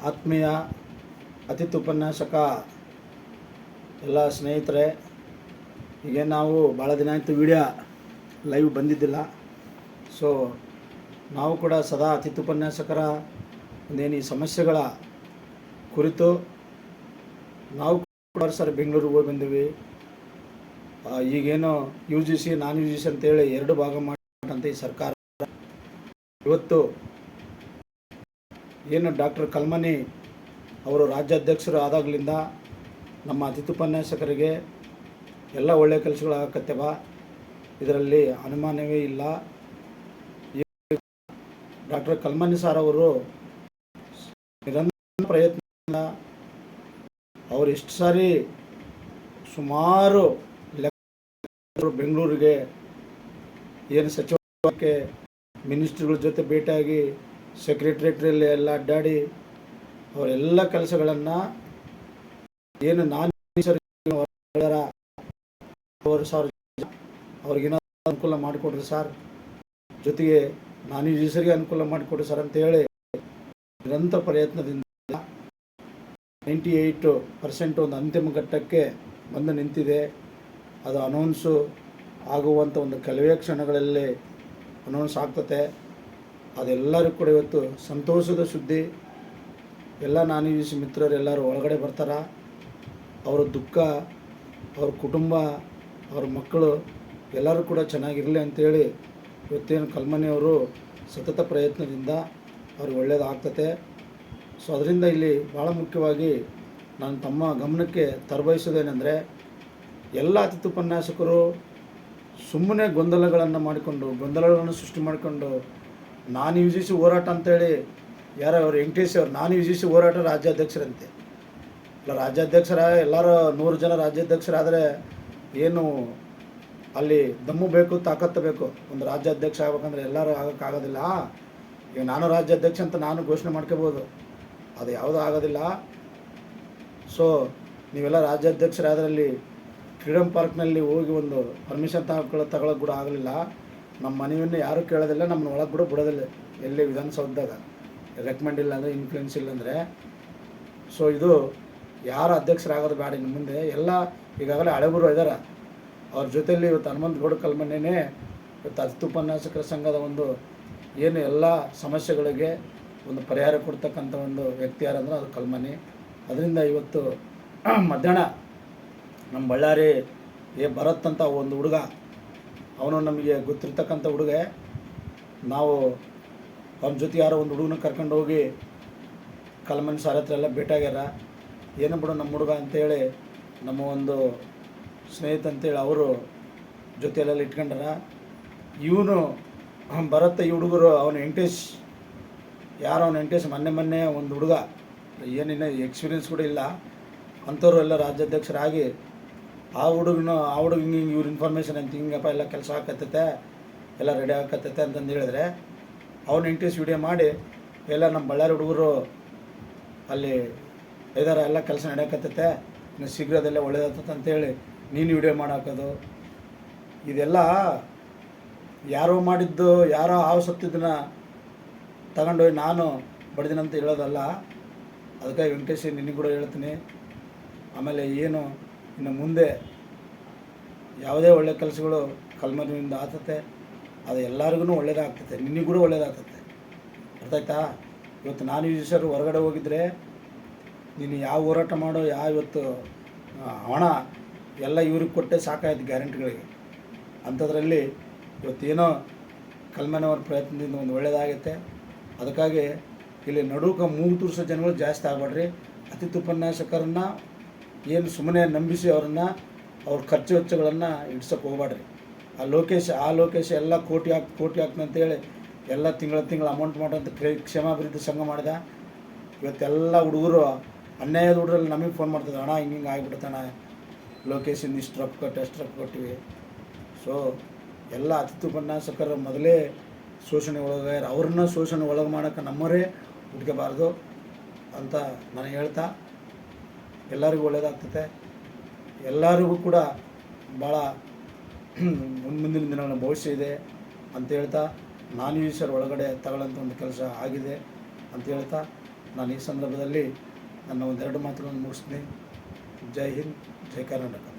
ಆತ್ಮೀಯ ಅತಿಥಿ ಉಪನ್ಯಾಸಕ ಎಲ್ಲ ಸ್ನೇಹಿತರೆ, ಈಗ ನಾವು ಭಾಳ ದಿನ ಆಯಿತು ವಿಡಿಯೋ ಲೈವ್ ಬಂದಿದ್ದಿಲ್ಲ. ಸೊ ನಾವು ಕೂಡ ಸದಾ ಅತಿಥಿ ಉಪನ್ಯಾಸಕರ ಒಂದೇನು ಈ ಸಮಸ್ಯೆಗಳ ಕುರಿತು ನಾವು ಕೂಡ ಸರ್ ಬೆಂಗಳೂರಿಗೆ ಹೋಗಿ ಬಂದೀವಿ. ಈಗೇನು U G C non U G C ಅಂತೇಳಿ ಎರಡು ಭಾಗ ಮಾಡಂತ ಈ ಸರ್ಕಾರ ಇವತ್ತು ಏನು ಡಾಕ್ಟರ್ ಕಲ್ಮನಿ ಅವರು ರಾಜ್ಯಾಧ್ಯಕ್ಷರು ಆದಾಗಲಿಂದ ನಮ್ಮ ಅತಿಥಿ ಉಪನ್ಯಾಸಕರಿಗೆ ಎಲ್ಲ ಒಳ್ಳೆಯ ಕೆಲಸಗಳು ಆಗಕತ್ತವ, ಇದರಲ್ಲಿ ಅನುಮಾನವೇ ಇಲ್ಲ. ಡಾಕ್ಟರ್ ಕಲ್ಮನಿ ಸಾರ್ ಅವರು ನಿರಂತರ ಪ್ರಯತ್ನ, ಅವರು ಎಷ್ಟು ಸಾರಿ ಸುಮಾರು ಬೆಂಗಳೂರಿಗೆ ಏನು ಸಚಿವಕ್ಕೆ ಮಿನಿಸ್ಟ್ರಿಗಳ ಜೊತೆ ಭೇಟಿಯಾಗಿ ಸೆಕ್ರೆಟ್ರಿಯೇಟ್ರಲ್ಲಿ ಎಲ್ಲ ಅಡ್ಡಾಡಿ ಅವರೆಲ್ಲ ಕೆಲಸಗಳನ್ನು ಏನು ನಾನು ಅವ್ರಿಗೇನೋ ಅನುಕೂಲ ಮಾಡಿಕೊಡ್ರಿ ಸರ್, ಜೊತೆಗೆ ನಾನು ಹೆಸರಿಗೆ ಅನುಕೂಲ ಮಾಡಿಕೊಡ್ರಿ ಸರ್ ಅಂತೇಳಿ ನಿರಂತರ ಪ್ರಯತ್ನದಿಂದ 98% ಒಂದು ಅಂತಿಮ ಘಟ್ಟಕ್ಕೆ ಬಂದು ನಿಂತಿದೆ. ಅದು ಅನೌನ್ಸು ಆಗುವಂಥ ಒಂದು ಕೆಲವೇ ಕ್ಷಣಗಳಲ್ಲಿ ಅನೌನ್ಸ್ ಆಗ್ತದೆ. ಅದೆಲ್ಲರಿಗೂ ಕೂಡ ಇವತ್ತು ಸಂತೋಷದ ಸುದ್ದಿ. ಎಲ್ಲ ನಾನು ಈ ಮಿತ್ರರೆಲ್ಲರೂ ಒಳಗಡೆ ಬರ್ತಾರೆ. ಅವರ ದುಃಖ, ಅವ್ರ ಕುಟುಂಬ, ಅವ್ರ ಮಕ್ಕಳು ಎಲ್ಲರೂ ಕೂಡ ಚೆನ್ನಾಗಿರಲಿ ಅಂಥೇಳಿ ಇವತ್ತೇನು ಕಲ್ಮನಿಯವರು ಸತತ ಪ್ರಯತ್ನದಿಂದ ಅವ್ರಿಗೆ ಒಳ್ಳೆಯದಾಗ್ತದೆ. ಸೊ ಅದರಿಂದ ಇಲ್ಲಿ ಭಾಳ ಮುಖ್ಯವಾಗಿ ನಾನು ತಮ್ಮ ಗಮನಕ್ಕೆ ತರಬಯಸೋದೇನೆಂದರೆ, ಎಲ್ಲ ಅತಿಥಿ ಉಪನ್ಯಾಸಕರು ಸುಮ್ಮನೆ ಗೊಂದಲಗಳನ್ನು ಸೃಷ್ಟಿ ಮಾಡಿಕೊಂಡು ನಾನು ಯು ಜಿ ಸಿ ಹೋರಾಟ ಅಂತೇಳಿ ಯಾರೋ ಅವರು ವೆಂಕಟೇಶ್ ಅವರು ನಾನು ಯು ಜಿ ಸಿ ಹೋರಾಟ ರಾಜ್ಯಾಧ್ಯಕ್ಷರಂತೆ. ಇಲ್ಲ, ರಾಜ್ಯಾಧ್ಯಕ್ಷರ ಎಲ್ಲರೂ 100 ಜನ ರಾಜ್ಯಾಧ್ಯಕ್ಷರಾದರೆ ಏನು ಅಲ್ಲಿ ದಮ್ಮು ಬೇಕು, ತಾಕತ್ತು ಬೇಕು. ಒಂದು ರಾಜ್ಯಾಧ್ಯಕ್ಷ ಆಗ್ಬೇಕಂದ್ರೆ ಎಲ್ಲರೂ ಆಗೋಕ್ಕಾಗೋದಿಲ್ಲ. ಈಗ ನಾನು ರಾಜ್ಯಾಧ್ಯಕ್ಷ ಅಂತ ನಾನು ಘೋಷಣೆ ಮಾಡ್ಕೋಬೋದು, ಅದು ಯಾವುದೂ ಆಗೋದಿಲ್ಲ. ಸೊ ನೀವೆಲ್ಲ ರಾಜ್ಯಾಧ್ಯಕ್ಷರಾದರಲ್ಲಿ ಫ್ರೀಡಮ್ ಪಾರ್ಕ್ನಲ್ಲಿ ಹೋಗಿ ಒಂದು ಪರ್ಮಿಷನ್ ತಗೊಳ್ಳೋಕೆ ಕೂಡ ಆಗಲಿಲ್ಲ. ನಮ್ಮ ಮನೆಯನ್ನು ಯಾರೂ ಕೇಳೋದಿಲ್ಲ, ನಮ್ಮನ್ನ ಒಳಗೆ ಕೂಡ ಬಿಡೋದಿಲ್ಲ. ಎಲ್ಲಿ ವಿಧಾನಸೌಧದಾಗ ರೆಕಮೆಂಡ್ ಇಲ್ಲ ಅಂದರೆ, ಇನ್ಫ್ಲೂಯೆನ್ಸ್ ಇಲ್ಲಾಂದರೆ. ಸೊ ಇದು ಯಾರು ಅಧ್ಯಕ್ಷರಾಗೋದು ಬೇಡ ಇನ್ನು ಮುಂದೆ. ಎಲ್ಲ ಈಗಾಗಲೇ ಹಳೆಬರು ಇದ್ದಾರೆ, ಅವ್ರ ಜೊತೆಯಲ್ಲಿ ಇವತ್ತು ಹನುಮಂತಗೌಡ ಕಲ್ಮನಿನೇ ಇವತ್ತು ಅತಿಥಿ ಉಪನ್ಯಾಸಕರ ಸಂಘದ ಒಂದು ಏನು ಎಲ್ಲ ಸಮಸ್ಯೆಗಳಿಗೆ ಒಂದು ಪರಿಹಾರ ಕೊಡ್ತಕ್ಕಂಥ ಒಂದು ವ್ಯಕ್ತಿ ಯಾರಂದ್ರೆ ಅದು ಕಲ್ಮನಿ. ಅದರಿಂದ ಇವತ್ತು ಮಧ್ಯಾಹ್ನ ನಮ್ಮ ಬಳ್ಳಾರಿ ಭರತ್ ಅಂತ ಒಂದು ಹುಡುಗ, ಅವನು ನಮಗೆ ಗೊತ್ತಿರ್ತಕ್ಕಂಥ ಹುಡುಗ. ನಾವು ಅವನ ಜೊತೆ ಯಾರೋ ಒಂದು ಹುಡುಗನ ಕರ್ಕೊಂಡು ಹೋಗಿ ಕಲ್ಮನಿ ಸಾರ್ ಹತ್ರ ಎಲ್ಲ ಭೇಟಿಯಾಗ್ಯಾರ. ಏನು ಬಿಡು ನಮ್ಮ ಹುಡುಗ ಅಂತೇಳಿ ನಮ್ಮ ಒಂದು ಸ್ನೇಹಿತ ಅಂತೇಳಿ ಅವರು ಜೊತೆಯಲ್ಲೆಲ್ಲ ಇಟ್ಕೊಂಡಾರ. ಇವನು ಭರತ್, ಈ ಹುಡುಗರು ಅವನು ವೆಂಕಟೇಶ್, ಯಾರು ಅವನು ವೆಂಕಟೇಶ್ ಮೊನ್ನೆ ಒಂದು ಹುಡುಗ, ಏನಿನ್ನ ಎಕ್ಸ್ಪೀರಿಯೆನ್ಸ್ ಕೂಡ ಇಲ್ಲ ಅಂಥವ್ರು ಎಲ್ಲ ರಾಜ್ಯಾಧ್ಯಕ್ಷರಾಗಿ ಆ ಹುಡುಗಿಗೆ ಇವ್ರ ಇನ್ಫಾರ್ಮೇಷನ್ ಅಂತ ಹಿಂಗಪ್ಪ ಎಲ್ಲ ಕೆಲಸ ಆಕತ್ತೈತೆ, ಎಲ್ಲ ರೆಡಿ ಆಕತ್ತೈತೆ ಅಂತಂದು ಹೇಳಿದ್ರೆ ಅವ್ನು ವೆಂಕಟೇಶ್ ವಿಡಿಯೋ ಮಾಡಿ ಎಲ್ಲ ನಮ್ಮ ಬಳ್ಳಾರಿ ಹುಡುಗರು ಅಲ್ಲಿ ಇದಾರ, ಎಲ್ಲ ಕೆಲಸ ನಡೆಯಕತ್ತೈತೆ, ಇನ್ನು ಶೀಘ್ರದಲ್ಲೇ ಒಳ್ಳೇದಾಗ್ತದೆ ಅಂತೇಳಿ ನೀನು ವಿಡಿಯೋ ಮಾಡಾಕೋದು. ಇದೆಲ್ಲ ಯಾರೋ ಮಾಡಿದ್ದು, ಯಾರೋ ಹಾವು ಸತ್ತಿದ್ದನ್ನ ತಗೊಂಡೋಗಿ ನಾನು ಬಡ್ದಿನಂತ ಹೇಳೋದಲ್ಲ. ಅದಕ್ಕೆ ವೆಂಕಟೇಶ್ ನಿನಗೆ ಕೂಡ ಹೇಳ್ತೀನಿ. ಆಮೇಲೆ ಏನು ಇನ್ನು ಮುಂದೆ ಯಾವುದೇ ಒಳ್ಳೆಯ ಕೆಲಸಗಳು ಕಲ್ಮನಿಯಿಂದ ಆಗ್ತತೆ, ಅದು ಎಲ್ಲರಿಗೂ ಒಳ್ಳೇದಾಗ್ತದೆ, ನಿನಗೂ ಕೂಡ ಒಳ್ಳೇದಾಗ್ತದೆ. ಅರ್ಥ ಆಯ್ತಾ? ಇವತ್ತು ನಾನು ಈ ಸರ್ ಹೊರಗಡೆ ಹೋಗಿದ್ದರೆ ನೀನು ಯಾವ ಹೋರಾಟ ಮಾಡೋ, ಇವತ್ತು ಹಣ ಎಲ್ಲ ಇವ್ರಿಗೆ ಕೊಟ್ಟೆ ಸಾಕಾಯ್ತು ಗ್ಯಾರಂಟಿಗಳಿಗೆ. ಅಂಥದ್ರಲ್ಲಿ ಇವತ್ತೇನೋ ಕಲ್ಮನಿಯವ್ರ ಪ್ರಯತ್ನದಿಂದ ಒಂದು ಒಳ್ಳೆಯದಾಗೈತೆ. ಅದಕ್ಕಾಗಿ ಇಲ್ಲಿ ನಡುಕ ಮೂಗು ತೂರಿಸೋ ಜನಗಳು ಜಾಸ್ತಿ ಆಗಬೇಡ್ರಿ. ಅತಿಥಿ ಉಪನ್ಯಾಸಕರನ್ನು ಏನು ಸುಮ್ಮನೆ ನಂಬಿಸಿ ಅವ್ರ ಖರ್ಚು ವೆಚ್ಚಗಳನ್ನು ಇಡ್ಸೋಕೆ ಹೋಗ್ಬೇಡ್ರಿ. ಆ ಲೋಕೇಶ್ ಎಲ್ಲ ಕೋಟಿ ಹಾಕ್ತಂತೇಳಿ ಎಲ್ಲ ತಿಂಗಳ ಅಮೌಂಟ್ ಮಾಡೋಂಥ ಕ್ಷೇಮಾಭಿವೃದ್ಧಿ ಸಂಘ ಮಾಡಿದ. ಇವತ್ತೆಲ್ಲ ಹುಡುಗರು ಅನ್ಯಾಯದ ಹುಡುಗರಲ್ಲಿ ನಮಗೆ ಫೋನ್ ಮಾಡ್ತಿದ್ದೆ, ಅಣ್ಣ ಹಿಂಗೆ ಆಗಿಬಿಡ್ತಾನೆ, ಲೋಕೇಶಿಂದ ಇಷ್ಟು ರೊಕ್ಕ ಕೊಟ್ಟಿವಿ. ಸೊ ಎಲ್ಲ ಅತಿಥಿ ಉಪನ್ಯಾಸಕರ ಮೊದಲೇ ಶೋಷಣೆ ಒಳಗಾಗ್ಯಾರ, ಅವ್ರನ್ನ ಶೋಷಣೆ ಒಳಗೆ ಮಾಡೋಕ್ಕೆ ನಮ್ಮವರೇ ಹುಡ್ಕೋಬಾರ್ದು ಅಂತ ನಾನು ಹೇಳ್ತಾ, ಎಲ್ಲರಿಗೂ ಒಳ್ಳೆಯದಾಗ್ತದೆ. ಎಲ್ಲರಿಗೂ ಕೂಡ ಭಾಳ ಮುಂದಿನ ದಿನಗಳ ಭವಿಷ್ಯ ಇದೆ ಅಂತ ಹೇಳ್ತಾ, ನಾನು ಈ ಸರ್ ಒಳಗಡೆ ತಗೊಳ್ಳೋಂಥ ಒಂದು ಕೆಲಸ ಆಗಿದೆ ಅಂತ ಹೇಳ್ತಾ ನಾನು ಈ ಸಂದರ್ಭದಲ್ಲಿ ನನ್ನ ಒಂದೆರಡು ಮಾತುಗಳನ್ನು ಮುಗಿಸ್ತೀನಿ. ಜೈ ಹಿಂದ್, ಜೈ ಕರ್ನಾಟಕ.